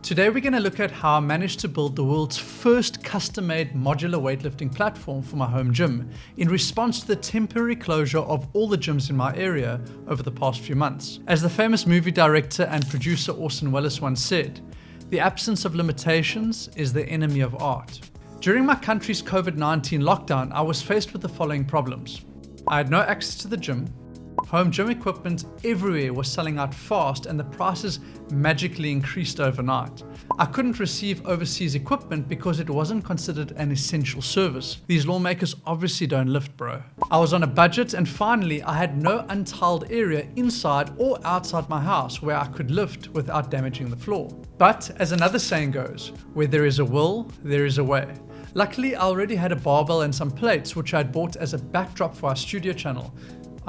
Today we're going to look at how I managed to build the world's first custom-made modular weightlifting platform for my home gym in response to the temporary closure of all the gyms in my area over the past few months. As the famous movie director and producer Orson Welles once said, "The absence of limitations is the enemy of art." During my country's COVID-19 lockdown, I was faced with the following problems. I had no access to the gym. Home gym equipment everywhere was selling out fast and the prices magically increased overnight. I couldn't receive overseas equipment because it wasn't considered an essential service. These lawmakers obviously don't lift, bro. I was on a budget, and finally I had no untiled area inside or outside my house where I could lift without damaging the floor. But as another saying goes, where there is a will, there is a way. Luckily, I already had a barbell and some plates which I had bought as a backdrop for our studio channel.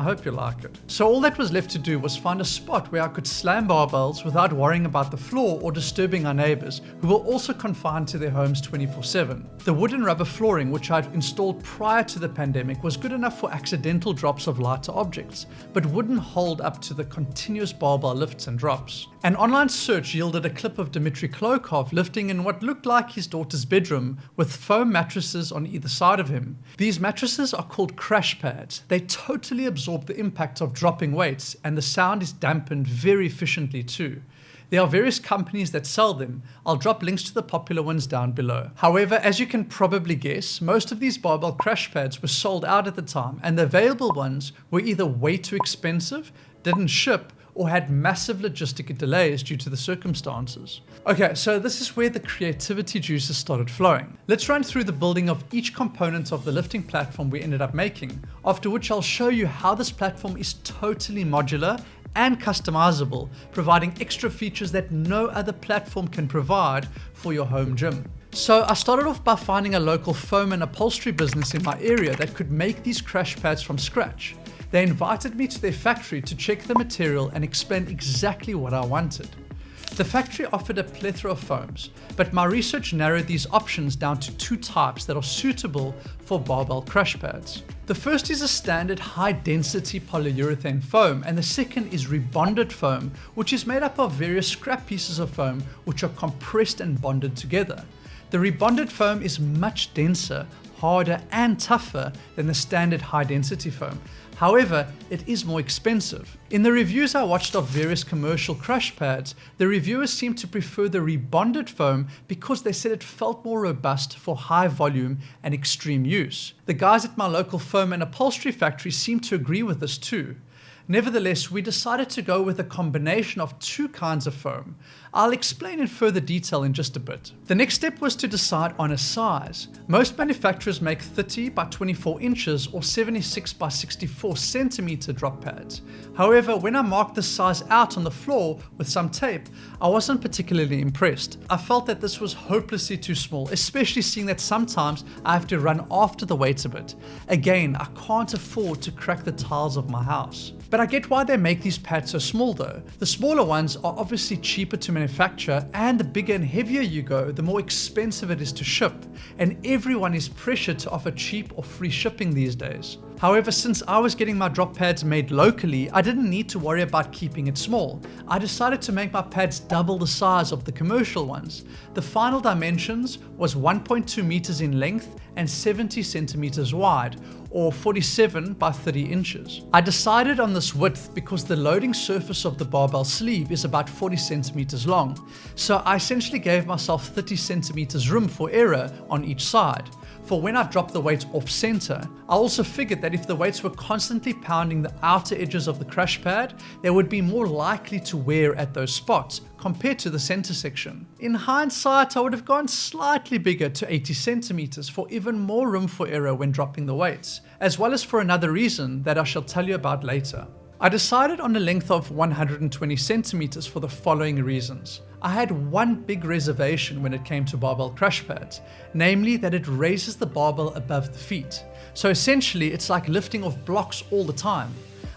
I hope you like it. So all that was left to do was find a spot where I could slam barbells without worrying about the floor or disturbing our neighbors, who were also confined to their homes 24/7. The wood and rubber flooring, which I'd installed prior to the pandemic, was good enough for accidental drops of lighter objects, but wouldn't hold up to the continuous barbell lifts and drops. An online search yielded a clip of Dmitry Klokov lifting in what looked like his daughter's bedroom with foam mattresses on either side of him. These mattresses are called crash pads. They totally absorb the impact of dropping weights, and the sound is dampened very efficiently too. There are various companies that sell them. I'll drop links to the popular ones down below. However, as you can probably guess, most of these barbell crash pads were sold out at the time, and the available ones were either way too expensive, didn't ship, or had massive logistic delays due to the circumstances. Okay, so this is where the creativity juices started flowing. Let's run through the building of each component of the lifting platform we ended up making, after which I'll show you how this platform is totally modular and customizable, providing extra features that no other platform can provide for your home gym. So I started off by finding a local foam and upholstery business in my area that could make these crash pads from scratch. They invited me to their factory to check the material and explain exactly what I wanted. The factory offered a plethora of foams, but my research narrowed these options down to two types that are suitable for barbell crash pads. The first is a standard high-density polyurethane foam, and the second is rebonded foam, which is made up of various scrap pieces of foam which are compressed and bonded together. The rebonded foam is much denser, harder and tougher than the standard high-density foam. However, it is more expensive. In the reviews I watched of various commercial crash pads, the reviewers seemed to prefer the rebonded foam because they said it felt more robust for high volume and extreme use. The guys at my local foam and upholstery factory seemed to agree with this too. Nevertheless, we decided to go with a combination of two kinds of foam. I'll explain in further detail in just a bit. The next step was to decide on a size. Most manufacturers make 30 by 24 inches or 76 by 64 centimeter drop pads. However, when I marked the size out on the floor with some tape, I wasn't particularly impressed. I felt that this was hopelessly too small, especially seeing that sometimes I have to run after the weights a bit. Again, I can't afford to crack the tiles of my house. But I get why they make these pads so small though. The smaller ones are obviously cheaper to manufacture, and the bigger and heavier you go, the more expensive it is to ship, and everyone is pressured to offer cheap or free shipping these days. However, since I was getting my drop pads made locally, I didn't need to worry about keeping it small. I decided to make my pads double the size of the commercial ones. The final dimensions was 1.2 meters in length and 70 centimeters wide, or 47 by 30 inches. I decided on this width because the loading surface of the barbell sleeve is about 40 centimeters long. So I essentially gave myself 30 centimeters room for error on each side. For when I dropped the weights off center, I also figured that if the weights were constantly pounding the outer edges of the crash pad, they would be more likely to wear at those spots compared to the center section. In hindsight, I would have gone slightly bigger to 80 centimeters for even more room for error when dropping the weights, as well as for another reason that I shall tell you about later. I decided on a length of 120 centimeters for the following reasons. I had one big reservation when it came to barbell crash pads, namely that it raises the barbell above the feet. So essentially, it's like lifting off blocks all the time.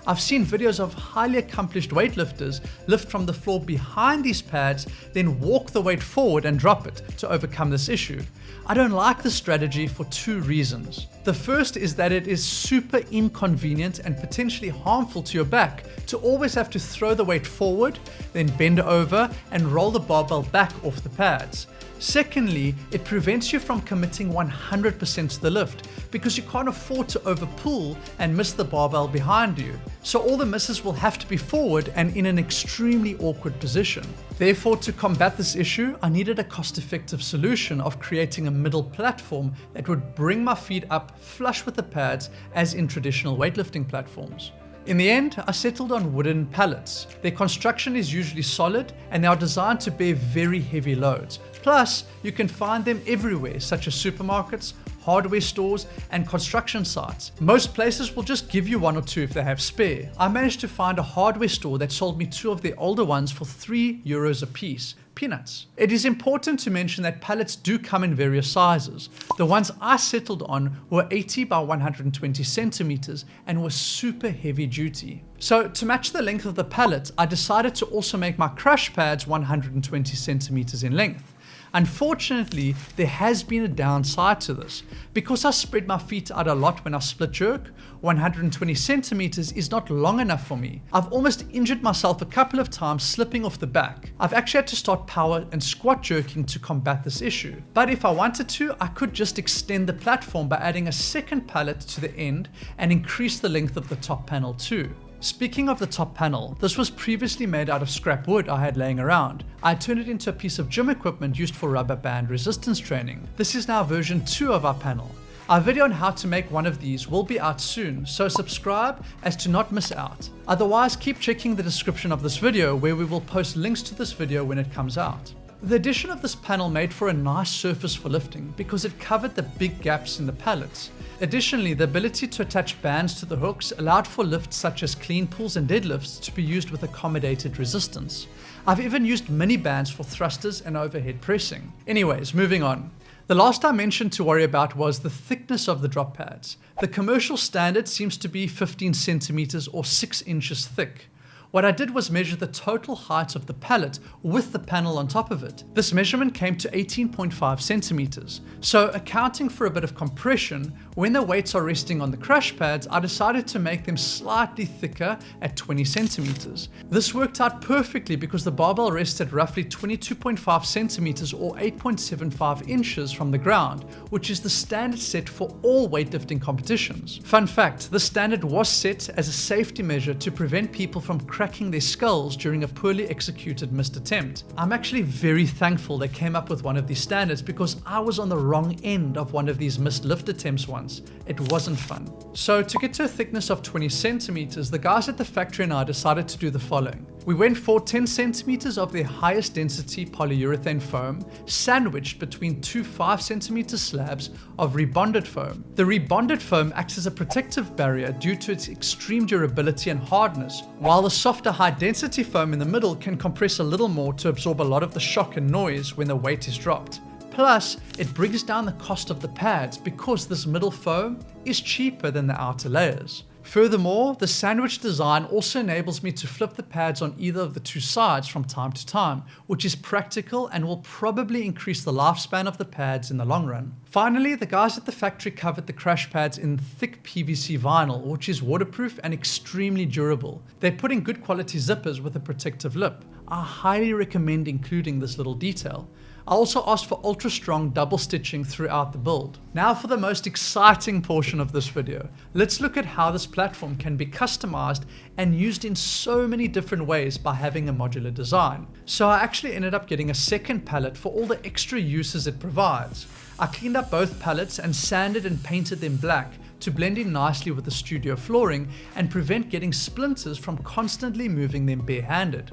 I've seen videos of highly accomplished weightlifters lift from the floor behind these pads, then walk the weight forward and drop it to overcome this issue. I don't like this strategy for two reasons. The first is that it is super inconvenient and potentially harmful to your back to always have to throw the weight forward, then bend over and roll the barbell back off the pads. Secondly, it prevents you from committing 100% to the lift because you can't afford to overpull and miss the barbell behind you. So all the misses will have to be forward and in an extremely awkward position. Therefore, to combat this issue, I needed a cost-effective solution of creating a middle platform that would bring my feet up flush with the pads as in traditional weightlifting platforms. In the end, I settled on wooden pallets. Their construction is usually solid and they are designed to bear very heavy loads. Plus, you can find them everywhere, such as supermarkets, hardware stores, and construction sites. Most places will just give you one or two if they have spare. I managed to find a hardware store that sold me two of their older ones for €3 a piece. Peanuts. It is important to mention that pallets do come in various sizes. The ones I settled on were 80 by 120 centimeters and were super heavy duty. So to match the length of the pallet, I decided to also make my crush pads 120 centimeters in length. Unfortunately, there has been a downside to this. Because I spread my feet out a lot when I split jerk, 120 centimeters is not long enough for me. I've almost injured myself a couple of times slipping off the back. I've actually had to start power and squat jerking to combat this issue. But if I wanted to, I could just extend the platform by adding a second pallet to the end and increase the length of the top panel too. Speaking of the top panel, this was previously made out of scrap wood I had laying around. I turned it into a piece of gym equipment used for rubber band resistance training. This is now version 2 of our panel. Our video on how to make one of these will be out soon, so subscribe as to not miss out. Otherwise, keep checking the description of this video where we will post links to this video when it comes out. The addition of this panel made for a nice surface for lifting because it covered the big gaps in the pallets. Additionally, the ability to attach bands to the hooks allowed for lifts such as clean pulls and deadlifts to be used with accommodated resistance. I've even used mini bands for thrusters and overhead pressing. Anyways, moving on. The last I mentioned to worry about was the thickness of the drop pads. The commercial standard seems to be 15 centimeters or 6 inches thick. What I did was measure the total height of the pallet with the panel on top of it. This measurement came to 18.5 centimeters. So accounting for a bit of compression, when the weights are resting on the crush pads, I decided to make them slightly thicker at 20 centimeters. This worked out perfectly because the barbell rests at roughly 22.5 centimeters or 8.75 inches from the ground, which is the standard set for all weightlifting competitions. Fun fact, this standard was set as a safety measure to prevent people from cracking their skulls during a poorly executed missed attempt. I'm actually very thankful they came up with one of these standards because I was on the wrong end of one of these missed lift attempts once. It wasn't fun. So to get to a thickness of 20 centimeters, the guys at the factory and I decided to do the following. We went for 10 centimeters of their highest density polyurethane foam, sandwiched between two 5 centimeter slabs of rebonded foam. The rebonded foam acts as a protective barrier due to its extreme durability and hardness, while the softer high density foam in the middle can compress a little more to absorb a lot of the shock and noise when the weight is dropped. Plus, it brings down the cost of the pads because this middle foam is cheaper than the outer layers. Furthermore, the sandwich design also enables me to flip the pads on either of the two sides from time to time, which is practical and will probably increase the lifespan of the pads in the long run. Finally, the guys at the factory covered the crash pads in thick PVC vinyl, which is waterproof and extremely durable. They put in good quality zippers with a protective lip. I highly recommend including this little detail. I also asked for ultra strong double stitching throughout the build. Now for the most exciting portion of this video. Let's look at how this platform can be customized and used in so many different ways by having a modular design. So I actually ended up getting a second pallet for all the extra uses it provides. I cleaned up both pallets and sanded and painted them black to blend in nicely with the studio flooring and prevent getting splinters from constantly moving them barehanded.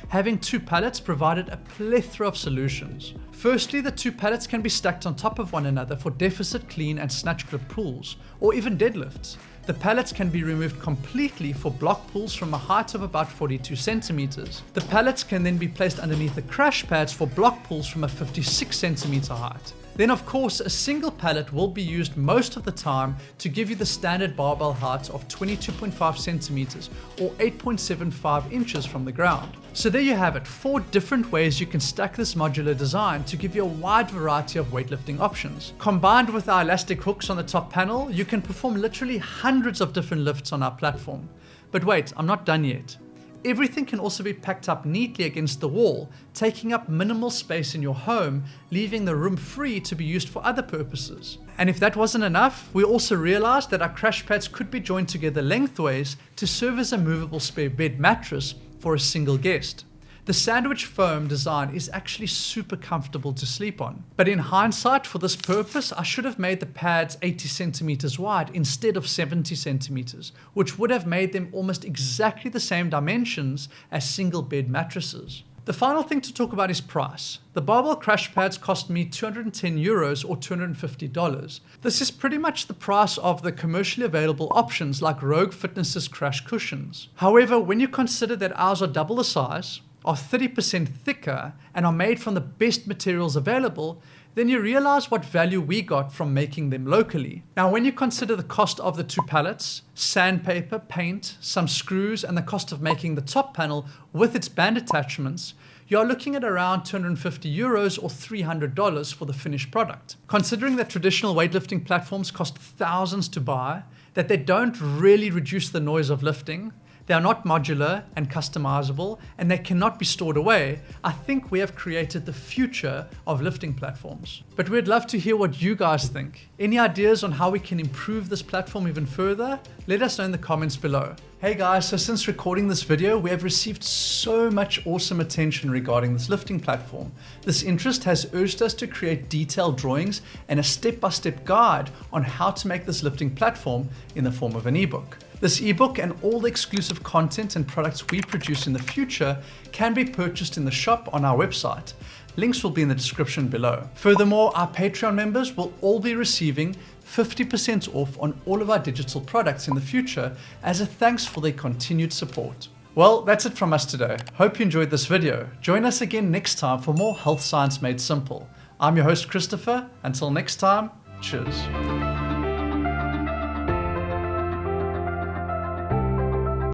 Having two pallets provided a plethora of solutions. Firstly, the two pallets can be stacked on top of one another for deficit, clean and snatch grip pulls, or even deadlifts. The pallets can be removed completely for block pulls from a height of about 42 centimeters. The pallets can then be placed underneath the crash pads for block pulls from a 56 centimeter height. Then of course, a single pallet will be used most of the time to give you the standard barbell height of 22.5 centimeters or 8.75 inches from the ground. So there you have it, 4 different ways you can stack this modular design to give you a wide variety of weightlifting options. Combined with our elastic hooks on the top panel, you can perform literally hundreds of different lifts on our platform. But wait, I'm not done yet. Everything can also be packed up neatly against the wall, taking up minimal space in your home, leaving the room free to be used for other purposes. And if that wasn't enough, we also realized that our crash pads could be joined together lengthways to serve as a movable spare bed mattress for a single guest. The sandwich foam design is actually super comfortable to sleep on. But in hindsight, for this purpose, I should have made the pads 80 centimeters wide instead of 70 centimeters, which would have made them almost exactly the same dimensions as single bed mattresses. The final thing to talk about is price. The barbell crash pads cost me €210 or $250. This is pretty much the price of the commercially available options like Rogue Fitness's crash cushions. However, when you consider that ours are double the size, are 30% thicker, and are made from the best materials available, then you realize what value we got from making them locally. Now, when you consider the cost of the 2 pallets, sandpaper, paint, some screws, and the cost of making the top panel with its band attachments, you are looking at around €250 or $300 for the finished product. Considering that traditional weightlifting platforms cost thousands to buy, that they don't really reduce the noise of lifting, they are not modular and customizable, and they cannot be stored away, I think we have created the future of lifting platforms. But we'd love to hear what you guys think. Any ideas on how we can improve this platform even further? Let us know in the comments below. Hey guys, so since recording this video, we have received so much awesome attention regarding this lifting platform. This interest has urged us to create detailed drawings and a step-by-step guide on how to make this lifting platform in the form of an ebook. This ebook and all the exclusive content and products we produce in the future can be purchased in the shop on our website. Links will be in the description below. Furthermore, our Patreon members will all be receiving 50% off on all of our digital products in the future as a thanks for their continued support. Well, that's it from us today. Hope you enjoyed this video. Join us again next time for more health science made simple. I'm your host, Christopher. Until next time, cheers.